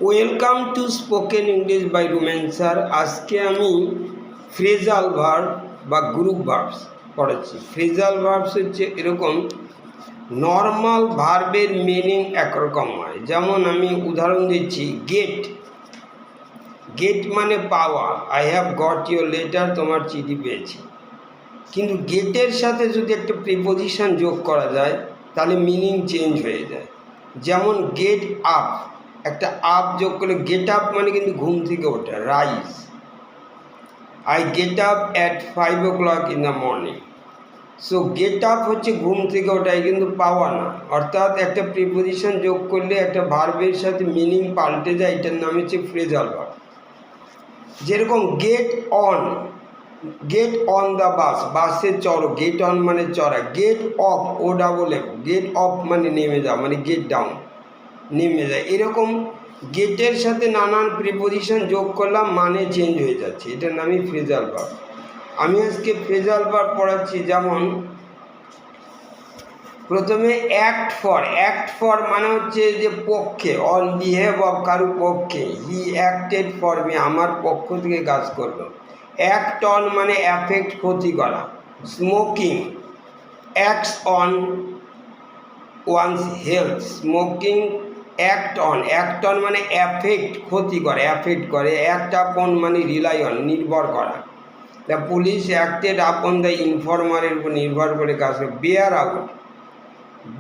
Welcome to spoken English by Rumen sir. আজকে আমি phrasal verb বা গ্রুপ ভার্বস পড়াচ্ছি। ফ্রেজাল ভার্বস হচ্ছে এরকম, নর্মাল ভার্বের মিনিং একরকম হয়। যেমন আমি উদাহরণ দিচ্ছি, গেট। গেট মানে পাওয়া, I have got your letter, তোমার চিঠি পেয়েছি। কিন্তু গেটের সাথে যদি একটা প্রিপোজিশন যোগ করা যায় তাহলে মিনিং চেঞ্জ হয়ে যায়। যেমন গেট আপ, একটা আপ যোগ করলে গেট আপ মানে কিন্তু ঘুম থেকে ওঠা, rise. I get up at 5 o'clock in the morning. So get up হচ্ছে ঘুম থেকে ওঠাই, কিন্তু পাওয়া না। অর্থাৎ একটা প্রিপোজিশন যোগ করলে একটা ভার্বের সাথে মিনিং পাল্টে যায়, এটার নাম হচ্ছে ফ্রেজাল ভার্ব। যেরকম get on, get on the bus, বাসে চড়ো, গেট অন মানে চড়া। Get off, O double F, get off মানে নেমে যাও, মানে গেট ডাউন, নেমে যায়। এরকম গেটের সাথে নানান প্রিপোজিশন যোগ করলাম, মানে চেঞ্জ হয়ে যাচ্ছে, এটার নামই ফ্রেজাল ভার্ব। আমি আজকে ফ্রেজাল ভার্ব পড়াচ্ছি। যেমন প্রথমে অ্যাক্ট ফর। অ্যাক্ট ফর মানে হচ্ছে যে পক্ষে, অন বিহেভ অফ, কারু পক্ষে। হি অ্যাক্টেড ফর মি, আমার পক্ষ থেকে কাজ করলো। অ্যাক্ট অন মানে অ্যাফেক্ট, ক্ষতি করা। Smoking, acts on one's health. Smoking act on, act on মানে অ্যাফেক্ট, ক্ষতি করে, অ্যাফেক্ট করে। অ্যাক্ট আপন মানে রিলাই অন, নির্ভর করা। The police acted upon the ইনফরমারের উপর নির্ভর করে কাজ করে। Bear out,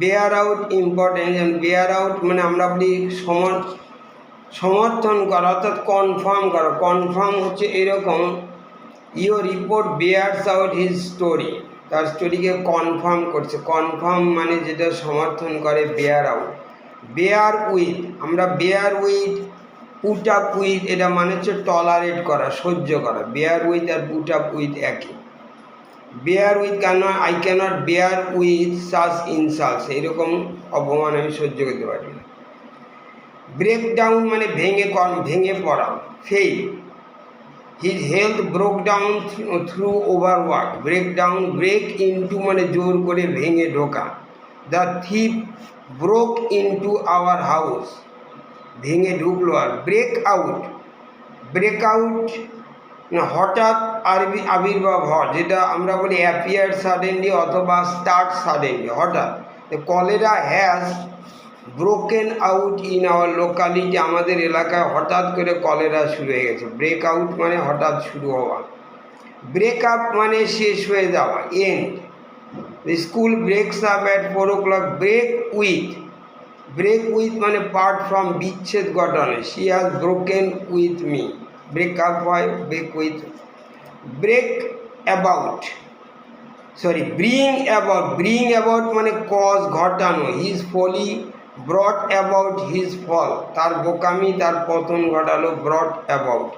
bear out important. Bear out মানে আমরা বলি সমর্থন করা, অর্থাৎ কনফার্ম করা। কনফার্ম হচ্ছে এরকম, your report bears out his story, তার স্টোরিকে কনফার্ম করছে। কনফার্ম মানে যেটা সমর্থন করে, বেয়ার আউট। বেয়ার উইথ, আমরা bear with, put up with, এটা মানে হচ্ছে টলারেট করা, সহ্য করা। বেয়ার উইথ আর পুট আপ উইথ একই। বেয়ার উইথ কেন, I can't bear with such insults, এরকম অপমান আমি সহ্য করতে পারি না। ব্রেক ডাউন মানে ভেঙে পড়া, fail. His health broke down through overwork. Break down, break into মানে জোর করে ভেঙে ঢোকা। The thief broke into our house, ভেঙে ঢুকলো। আর ব্রেক আউট, ব্রেক আউট হঠাৎ আবির্ভাব হওয়া, যেটা আমরা বলি অ্যাপিয়ার সাডেনলি অথবা স্টার্ট সাডেনলি, হঠাৎ। Cholera has broken out in our locality, আমাদের এলাকায় হঠাৎ করে কলেরা শুরু হয়ে গেছে। ব্রেক আউট মানে হঠাৎ শুরু হওয়া। ব্রেক আপ মানে শেষ হয়ে যাওয়া, end. School breaks up at 4 o'clock। Break with, break with মানে পার্ট ফ্রম, বিচ্ছেদ ঘটানো। She has broken with me, break up হয় break with. Break about, sorry bring about, bring about মানে কজ, ঘটানো। His folly brought about his fall, তার বোকামি তার পতন ঘটালো, ব্রট অ্যাবাউট।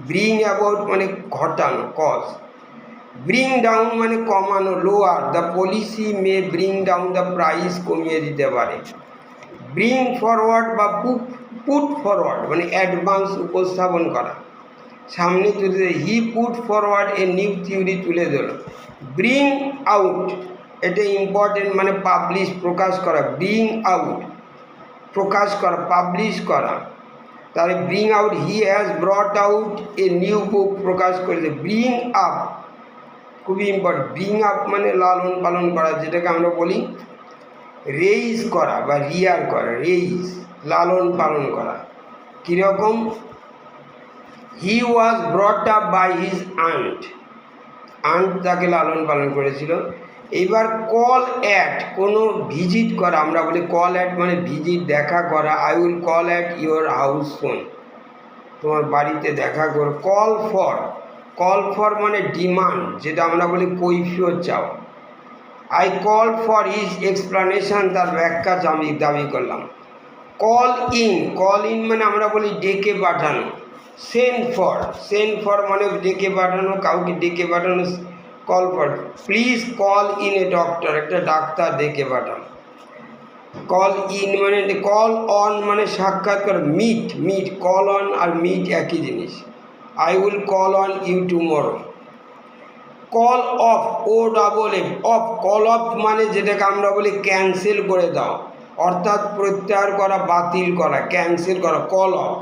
ব্রিং অ্যাবাউট মানে ঘটানো, কজ। ব্রিং ডাউন মানে কমানো, lower. The policy may bring down the price, কমিয়ে দিতে পারে। ব্রিং ফরওয়ার্ড বা পুট ফরওয়ার্ড মানে অ্যাডভান্স, উপস্থাপন করা, সামনে তুলে দেয়। He put forward a new theory, তুলে দিল। ব্রিং আউট, এটা ইম্পর্টেন্ট, মানে পাবলিশ, প্রকাশ করা। ব্রিং আউট প্রকাশ করা, পাবলিশ করা। তাহলে bring out, he has brought out a new book, প্রকাশ করেছে। ব্রিং আপ খুবই ইম্পর্টেন্ট। ব্রিং আপ মানে লালন পালন করা, যেটাকে আমরা বলি রেইজ করা বা রিয়ার করা। রেইজ লালন পালন করা। কীরকম, he was brought up by his aunt, aunt তাকে লালন পালন করেছিল। এইবার কল অ্যাট, কোনো ভিজিট করা, আমরা বলি কল অ্যাট মানে ভিজিট, দেখা করা। I will call at your house soon, তোমার বাড়িতে দেখা করো। কল ফর, কল ফর মানে ডিমান্ড, যেটা আমরা বলি কৈফিয়ত চাও। I call for his explanation, তার ব্যাখ্যা আমি দাবি করলাম। কল ইন, কল ইন মানে আমরা বলি ডেকে পাঠানো। সেন্ড ফর, সেন্ড ফর মানে ডেকে পাঠানো, কাউকে ডেকে পাঠানো। Call for, please call in a doctor, একটা ডাক্তার ডেকে পাঠানো। কল ইন মানে, কল অন মানে সাক্ষাৎ করা। মিট, মিট, কল অন আর মিট একই জিনিস। I will call on you tomorrow. Call off, O double F, off. Call off মানে যেটাকে আমরা বলি ক্যান্সেল করে দাও। অর্থাৎ প্রত্যাহার করা, বাতিল করা, ক্যান্সেল করা। Call off,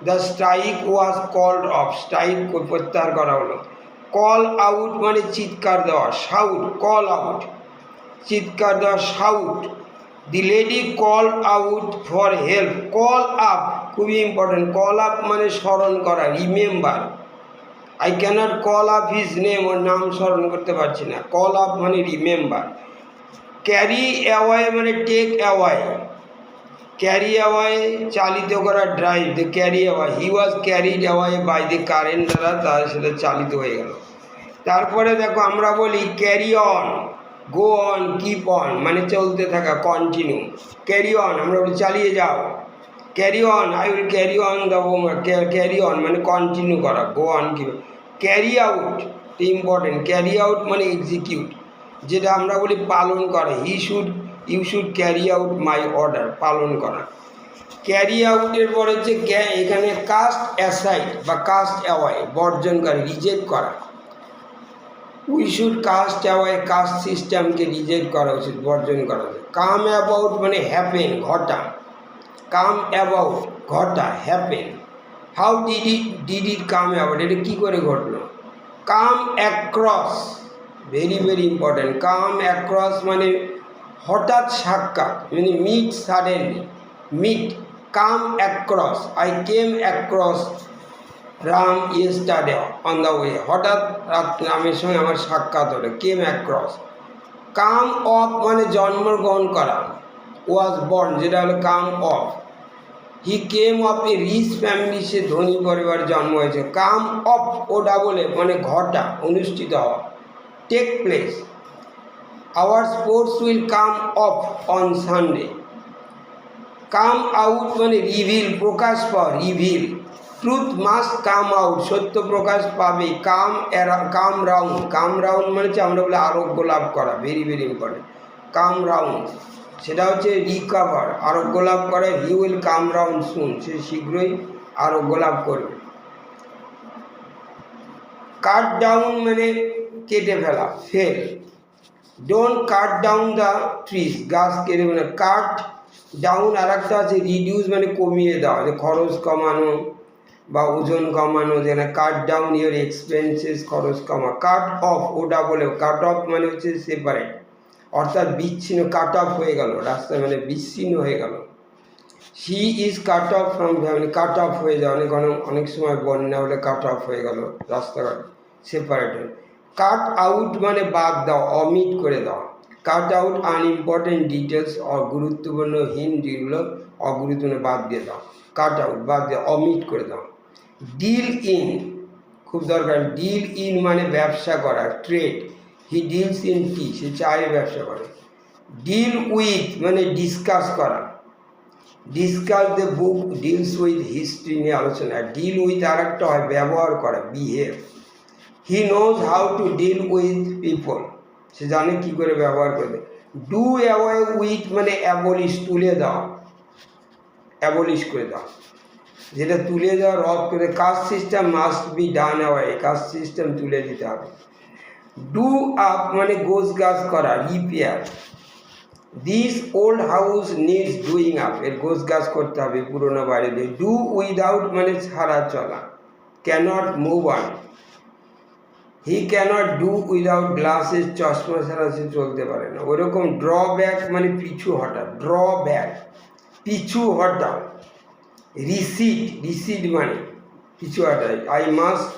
the strike was called off, strike প্রত্যাহার করা হলো। কল আউট মানে চিৎকার দেওয়া, শাউট, কল আউট চিৎকার দেওয়া, shout. The lady call out for help, call up খুবই ইম্পর্টেন্ট। কল আপ মানে স্মরণ করা, remember. I can't call up his name, ওর নাম স্মরণ করতে পারছি না। কল আপ মানে রিমেম্বার। ক্যারি অ্যাওয়ে মানে টেক অ্যাওয়ে, ক্যারি অ্যাওয়ে চালিত করা, drive, the carry away, he was carried away by the current, দ্বারা তার সেটা চালিত হয়ে গেল। তারপরে দেখো আমরা বলি carry on, go on, keep on মানে চলতে থাকা, কন্টিনিউ। ক্যারি অন আমরা বলি চালিয়ে যাও, carry on, I will carry on the homework, carry on মানে কন্টিনিউ করা, go on keep. Carry out important, carry out মানে এক্সিকিউট, যেটা আমরা বলি পালন করা। You should carry out my order, পালন করা। ক্যারি আউটের পর হচ্ছে এখানে কাস্ট অ্যাসাইড বা কাস্ট অ্যাওয়ে, বর্জন করা, রিজেক্ট করা। We should cast away, caste সিস্টেমকে রিজেক্ট করা উচিত, বর্জন করা উচিত। কাম অ্যাবাউট মানে হ্যাপেন, ঘটা, কাম অ্যাবাউট ঘটা, happen. How did it come about, এটা কী করে ঘটলো। Come across, very very important. Come across মানে হঠাৎ সাক্ষাৎ, মানে meet suddenly, meet. Come across, I came across Ram yesterday on the way, হঠাৎ রামের সঙ্গে আমার সাক্ষাৎ হলো, কেম অ্যাক্রস। কাম অফ মানে জন্মগ্রহণ করা, ওয়াজ বর্ন যেটা হলো come off. He came off a rich family, সে ধনী পরিবার জন্ম হয়েছে। Come off O double F মানে ঘটা, অনুষ্ঠিত হওয়া, take place. Our sports will come off on Sunday. Come out মানে রিভিল, প্রকাশ পাওয়া, reveal. Truth must come out, সত্য প্রকাশ পাবে। কাম রাউন্ড, কাম রাউন্ড মানে হচ্ছে আমরা বলি আরোগ্য লাভ করা, very very important. Come round সেটা হচ্ছে রিকাভার, আরোগ্য লাভ করে। হি উইল কাম রাউন্ড সুন, সে শীঘ্রই আরোগ্য লাভ করবে। কাট ডাউন মানে কেটে ফেলা, fail. Don't cut down the trees, গাছ কেটে ফেলা। কাট ডাউন আর একটা আছে রিডিউস মানে কমিয়ে দেওয়া, যে খরচ কমানো বা ওজন কমানো, যেখানে কাট ডাউন ইয়োর এক্সপেন্সেস, খরচ কমা। কাট অফ ওটা বলে, কাট অফ মানে হচ্ছে সেপারেট, অর্থাৎ বিচ্ছিন্ন, কাট অফ হয়ে গেল রাস্তায় মানে বিচ্ছিন্ন হয়ে গেল। She is cut off from family, cut off হয়ে যায়, অনেক সময় বন্যা হলে কাট অফ হয়ে গেল রাস্তাঘাট, সেপারেট হয়ে। কাট আউট মানে বাদ দাও, অমিট করে দাও। কাট আউট আনইম্পর্টেন্ট ডিটেলস, অগুরুত্বপূর্ণ হিন্ট যেগুলো অগুরুত্বপূর্ণ বাদ দিয়ে দাও, কাট আউট বাদ দিয়ে, অমিট করে দাও। ডিল ইন খুব দরকার, ডিল ইন মানে ব্যবসা করা, trade. He deals in tea, সে চায়ের ব্যবসা করে। ডিল উইথ মানে ডিসকাস করা, discuss the book deals with history নিয়ে আলোচনা। ডিল উইথ আর একটা হয় ব্যবহার করা, behave. He knows how to deal with people, সে জানে কী করে ব্যবহার করবে। ডু অ্যাওয়ে উইথ মানে অ্যাবলিশ, তুলে দেওয়া, অ্যাবলিশ করে দেওয়া, যেটা তুলে দেওয়া, রদ করে। Caste system must be done away, caste system তুলে দিতে হবে। ডু আপ মানে গোছ গাছ করা, repair. This old house needs doing up, এর গোছ গাছ করতে হবে, পুরোনো বাড়ি দিয়ে। ডু উইদাউট মানে ছাড়া চলা, cannot move on. He cannot do without glasses, চশমা ছাড়া সে চলতে পারে না। ওইরকম ড্রব্যাক মানে পিছু হটা, ড্রব্যাক পিছু হটা। রিসিড মানে পিছু হটাই। I must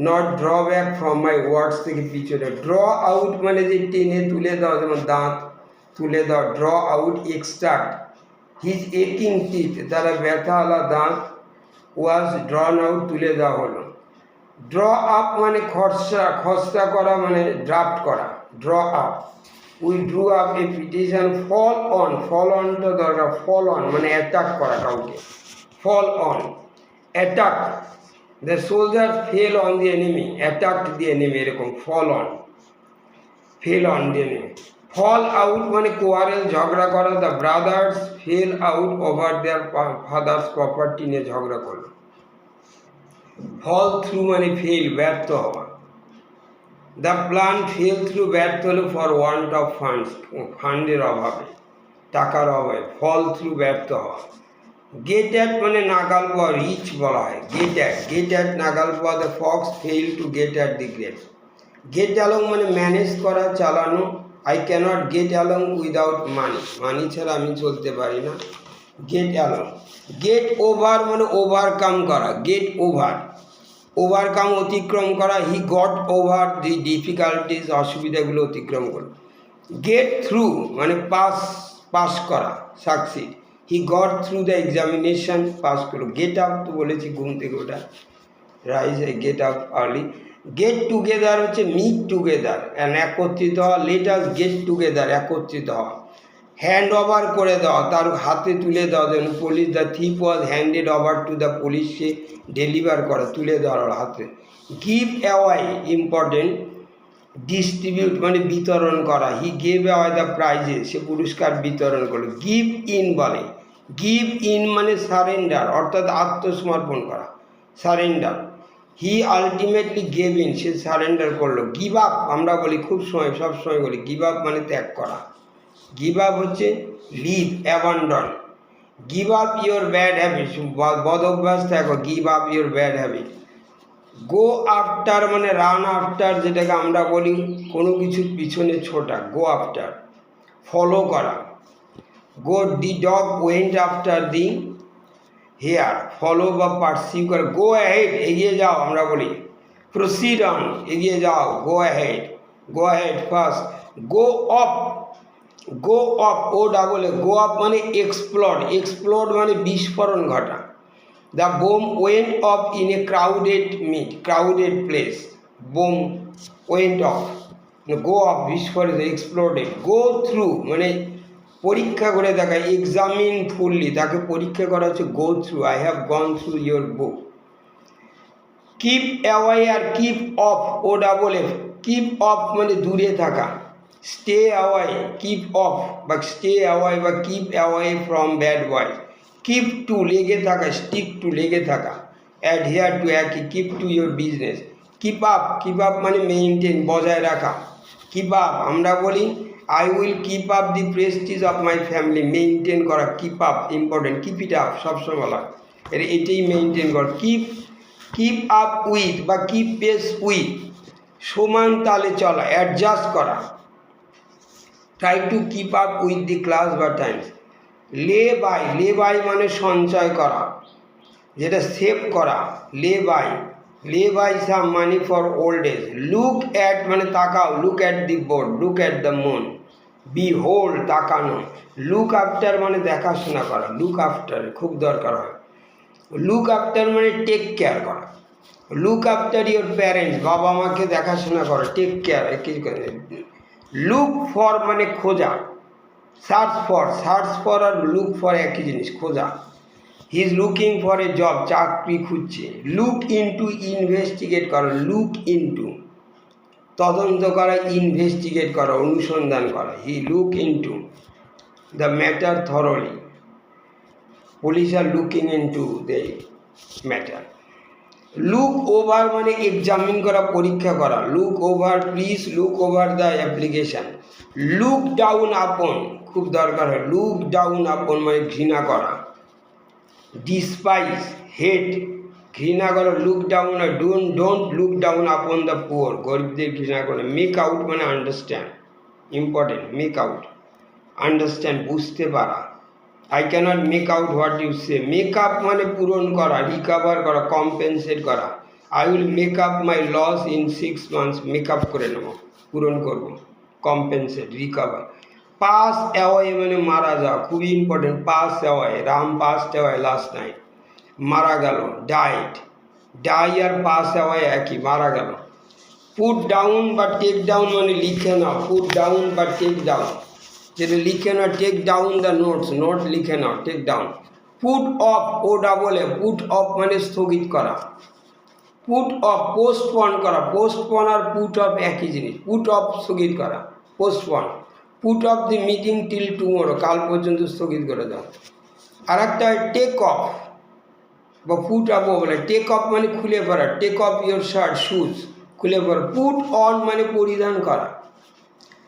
not draw back from my words, থেকে পিছুটা। ড্র আউট মানে যে টেনে তুলে দেওয়া, যেমন দাঁত তুলে দেওয়া, ড্র আউট। এক্সট্রাক্ট হিজ একিং টিথ, দ্বারা ব্যথাওয়ালা দাঁত ওয়াজ ড্রন আউট, তুলে দেওয়া হলো। ড্র আপ মানে খসড়া করা, মানে ড্রাফট করা, draw up. We drew up a petition. Fall অনটা দরকার, ফল অন মানে অ্যাটাক করা কাউকে, fall on, attack. The soldier fell on the enemy, attacked the enemy, এরকম fall on, fell on the enemy. Fall out মানে quarrel, ঝগড়া করা। The brothers fell out over their father's property নিয়ে ঝগড়া করলো। ফল থ্রু মানে ফেল, ব্যর্থ হওয়া। দ্য প্ল্যান ফেল থ্রু, ব্যর্থ হলো ফর ওয়ান্ট অফ ফান্ডস, ফান্ডের অভাবে। টাকার অভাবে, ফল থ্রু ব্যর্থ হওয়া। গেট অ্যাট মানে নাগাল পাওয়া, রিচ বলা হয়। গেট অ্যাট নাগাল পাওয়া, the fox fail to get at the grapes. Get along মানে ম্যানেজ করা, চালানো। I can't get along without money, money ছাড়া আমি চলতে পারি না। Get along. গেট ওভার মানে ওভারকাম করা, গেট ওভার, ওভারকাম অতিক্রম করা। He got over the difficulties, অসুবিধাগুলো অতিক্রম করল। গেট থ্রু মানে পাস করা, succeed. He got through the examination, pass করলো। গেট আপ তো বলেছি ঘুম থেকে ওঠা, rise, get up early. Get together হচ্ছে মিট টুগেদার, অ্যান্ড একত্রিত হওয়া। লেট আস গেট টুগেদার, একত্রিত হওয়া। হ্যান্ড ওভার করে দেওয়া, তার হাতে তুলে দেওয়া, যেন police, the thief was handed over to the police, say deliver করা, তুলে দেওয়ার হাতে। গিভ অ্যাওয়াই ইম্পর্টেন্ট, ডিস্ট্রিবিউট মানে বিতরণ করা। He gave away the prizes, সে পুরস্কার বিতরণ করলো। গিভ ইন বলে, গিভ ইন মানে সারেন্ডার, অর্থাৎ আত্মসমর্পণ করা, surrender. He ultimately gave in, সে সারেন্ডার করলো। গিভ আপ আমরা বলি খুব সময়, সব সময় বলি, গিভ আপ মানে ত্যাগ করা। গিভ আপ হচ্ছে leave, abandon. Give up your bad habit, বদ অভ্যাস ত্যাগো, give up your bad habit. Go after মানে রান আফটার, যেটাকে আমরা বলি কোনো কিছুর পিছনে ছোটা, গো আফটার। ফলো করা, go the dog went after the hare, follow বা পার্সিউ করা। গো অ্যাহেড, এগিয়ে যাও আমরা বলি। প্রসিড অন, এগিয়ে যাও, go ahead, go ahead first. Go off, go off, O double A, go off মানে এক্সপ্লোড, এক্সপ্লোড মানে বিস্ফোরণ ঘটা। The bomb went off in a crowded place, bomb went off, go off বিস্ফোরিত, exploded. Go through মানে পরীক্ষা করে দেখা, examine fully, তাকে পরীক্ষা করা হচ্ছে go through. I have gone through your book. Keep away আর keep off, O double F, keep off মানে দূরে থাকা। স্টে অ্যাওয়ে, কিপ অফ বা স্টে অ্যাওয়ে বা keep away from bad boys. Keep to লেগে থাকা, স্টিক টু লেগে থাকা, অ্যাডহিয়ার টু একই, keep to your business. Keep up মানে মেইনটেন বজায় রাখা। কিপ আপ আমরা বলি I will keep up the prestige of my family, maintain করা, keep up important, keep it up সবসময় বলা, এটাই মেইনটেন করা। কিপ আপ উইথ বা কিপ পেস উইথ, সমান তালে চলা, অ্যাডজাস্ট করা। Try to keep up with the class বা টাইমস। লে বাই মানে সঞ্চয় করা, যেটা সেভ করা। Lay by some money for old age. Look at মানে তাকাও, look at the board, look at the moon. Behold তাকানো। লুক আফটার মানে দেখাশোনা করা, লুক আফটার খুব দরকার হয়। লুক আফটার মানে টেক কেয়ার করা। লুক আফটার ইয়োর প্যারেন্টস, বাবা মাকে দেখাশোনা করা, টেক কেয়ার কিছু করে। লুক ফর মানে খোঁজা, সার্চ ফর আর লুক ফর একই জিনিস, খোঁজা। He is looking for a job, চাকরি খুঁজছে। লুক ইনটু ইনভেস্টিগেট করা, লুক ইনটু তদন্ত করা, ইনভেস্টিগেট করা অনুসন্ধান করা। He look into the matter thoroughly, police are looking into the matter. Look over মানে এক্সামিন করা, পরীক্ষা করা। Look over, please look over the application. Look down upon খুব দরকার হয়, লুক ডাউন আপন মানে ঘৃণা করা। ডিসপাইজ হেট ঘৃণা করা, লুক ডাউন আর don't look down upon the poor, গরিবদের ঘৃণা করে। মেক আউট মানে understand, important, make out understand বুঝতে পারা। I can't make out what you say. Make up মানে পূরণ করা, রিকাভার করা, কম্পেনসেট করা। I will make up my loss in 6 months, make up করে নেব, পূরণ করব, কম্পেনসেট, রিকাভার। পাস অ্যাওয়ে মানে মারা যাওয়া, খুবই important. Pass away, Ram pass away last night, মারা গেল। ডাই আর পাস অ্যাওয়ে একই, মারা গেল। পুট ডাউন বা টেক ডাউন মানে লিখে নাও, পুট ডাউন বা টেক ডাউন, যেটা লিখে নাও। টেক ডাউন দ্য নোট লিখে নাও, take down. Put off, O double A, put off মানে স্থগিত করা। পুট অফ পোস্টপন করা, পোস্টপন আর পুট অফ একই জিনিস। পুট অফ স্থগিত করা, postpone. Put off the meeting till tomorrow, কাল পর্যন্ত স্থগিত করে দাও। আর একটা টেক অফ বা পুট আপও বলে। টেক অফ মানে খুলে পড়া, take off your shirt shoes, খুলে পড়া। পুট অন মানে পরিধান করা।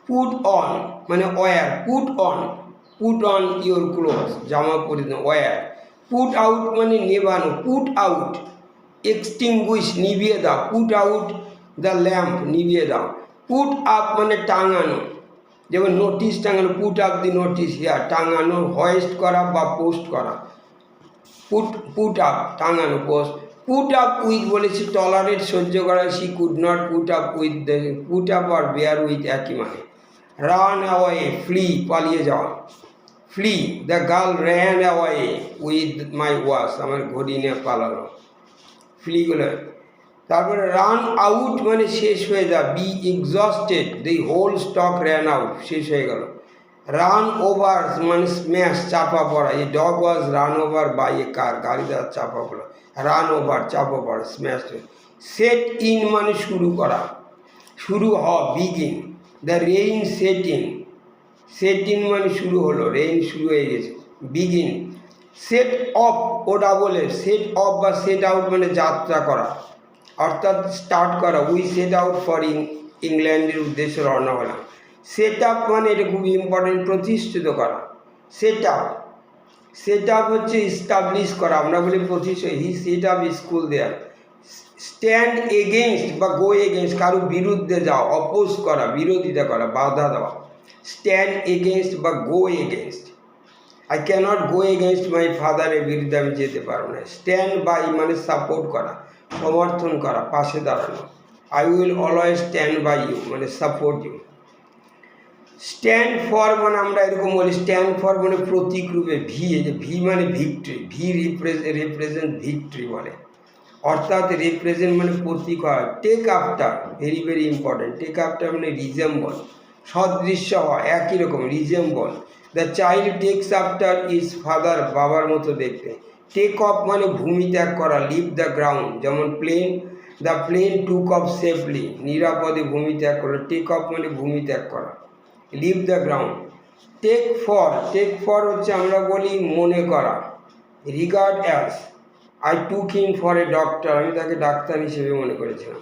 পুট অন মানে wear, put put on your clothes, জামা পরিধান, ওয়্যার। পুট আউট মানে নেভানো, পুট আউট, এক্সটিংগুইশ নিভিয়ে দাও, পুট আউট দ্য ল্যাম্প নিভিয়ে দাও। পুট আপ মানে টাঙানো, যেমন নোটিশ টাঙানো, put up the notice here, টাঙানো, হোয়েস্ট করা বা পোস্ট করা। পুট আপ টাঙানো, পোস্ট। পুট আপ উইথ বলেছি টলারেট সহ্য করা, she could not put up with, put up আর বেয়ার উইথ একই মানে। রান অ্যাওয়ে ফ্লি পালিয়ে যাওয়া, flee, the girl ran away with my watch, আমার ঘড়ি নিয়ে পালালো, ফ্লিগুলো। তারপরে রান আউট মানে শেষ হয়ে যা, be exhausted, the whole stock ran out, শেষ হয়ে গেল। রান ওভার মানে স্ম্যাশ, চাপা পড়া, এই dog was run over by a car, গাড়ি দ্বারা চাপা পড়া, রান ওভার চাপা পড়া, স্ম্যাশ। সেট ইন মানে শুরু করা, শুরু হওয়া, begin. The rain set in, set in মানে শুরু হলো, রেইন শুরু হয়ে গেছে, বিগিন। সেট অফ, ও ডাবলের, সেট অফ বা সেট আউট মানে যাত্রা করা, অর্থাৎ স্টার্ট করা। উই সেট আউট ফর ইংল্যান্ডের উদ্দেশ্যে রওনা হলাম। সেট আপ মানে এটা খুব ইম্পর্টেন্ট, প্রতিষ্ঠিত করা। সেট আপ, সেট আপ হচ্ছে ইস্টাবলিশ করা, আমরা বলি প্রতিষ্ঠিত, he said up school there. Stand against বা গো এগেনস্ট, কারো বিরুদ্ধে যাওয়া, অপোজ করা, বিরোধিতা করা, বাধা দেওয়া। স্ট্যান্ড এগেনস্ট বা go against, I can't go against my ফাদারের বিরুদ্ধে আমি যেতে পারবো না। স্ট্যান্ড বাই মানে সাপোর্ট করা, সমর্থন করা, পাশে দাঁড়ানো। I will always stand by you মানে সাপোর্ট ইউ। স্ট্যান্ড ফর মানে আমরা এরকম বলি, স্ট্যান্ড ফর মানে প্রতীক রূপে, ভি, এই যে ভি মানে ভিক্টরি, ভি রিপ্রেজেন্ট ভিক্টরি বলে, অর্থাৎ রিপ্রেজেন্ট মানে প্রতীক হয়। Take after, very very important, take after মানে রিজেম্বল, সদৃশ্য হওয়া, একই রকম, resemble. The child takes after is father, বাবার মতো দেখতে। টেক অফ মানে ভূমি ত্যাগ করা, লিভ দ্য গ্রাউন্ড, যেমন plane, the plane took off safely, নিরাপদে ভূমি ত্যাগ করা, টেক অফ মানে ভূমি ত্যাগ করা, leave the ground. Take for হচ্ছে আমরা বলি মনে করা, regard as, I took him for a doctor, আমি তাকে ডাক্তার হিসেবে মনে করেছিলাম।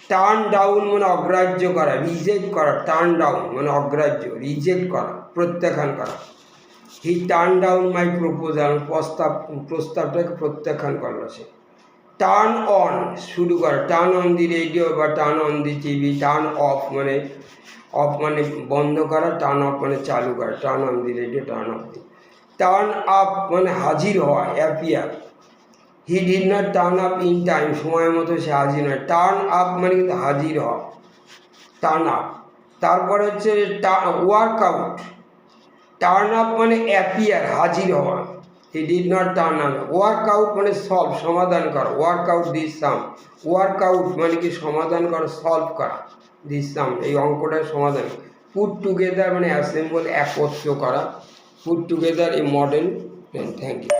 টার্ন ডাউন মানে অগ্রাহ্য করা, রিজেক্ট করা, টার্ন ডাউন মানে অগ্রাহ্য, রিজেক্ট করা, প্রত্যাখ্যান করা। He turn down my proposal, প্রস্তাবটাকে প্রত্যাখ্যান করলো সে। টার্ন অন শুরু করা, টার্ন অন দি রেডিও বা turn on the TV. Turn off মানে বন্ধ করা, টার্ন অফ মানে চালু করা, turn on the radio, turn off the. Turn up মানে হাজির হওয়া, appear. He did not turn up in time, সময় মতো সে হাজির নয়। টার্ন আপ মানে কিন্তু হাজির হওয়া, টার্ন আপ। তারপর হচ্ছে ওয়ার্ক আউট, টার্ন আপ মানে অ্যাপিয়ার, হাজির হওয়া। হি did not turn up. Work out মানে সলভ, সমাধান করা, work out this some. Work out মানে কি সমাধান করা, সলভ করা, দিস সাম এই অঙ্কটার সমাধান। পুট টুগেদার মানে অ্যাসেম্বল, একত্র করা, put together a model. Thank you.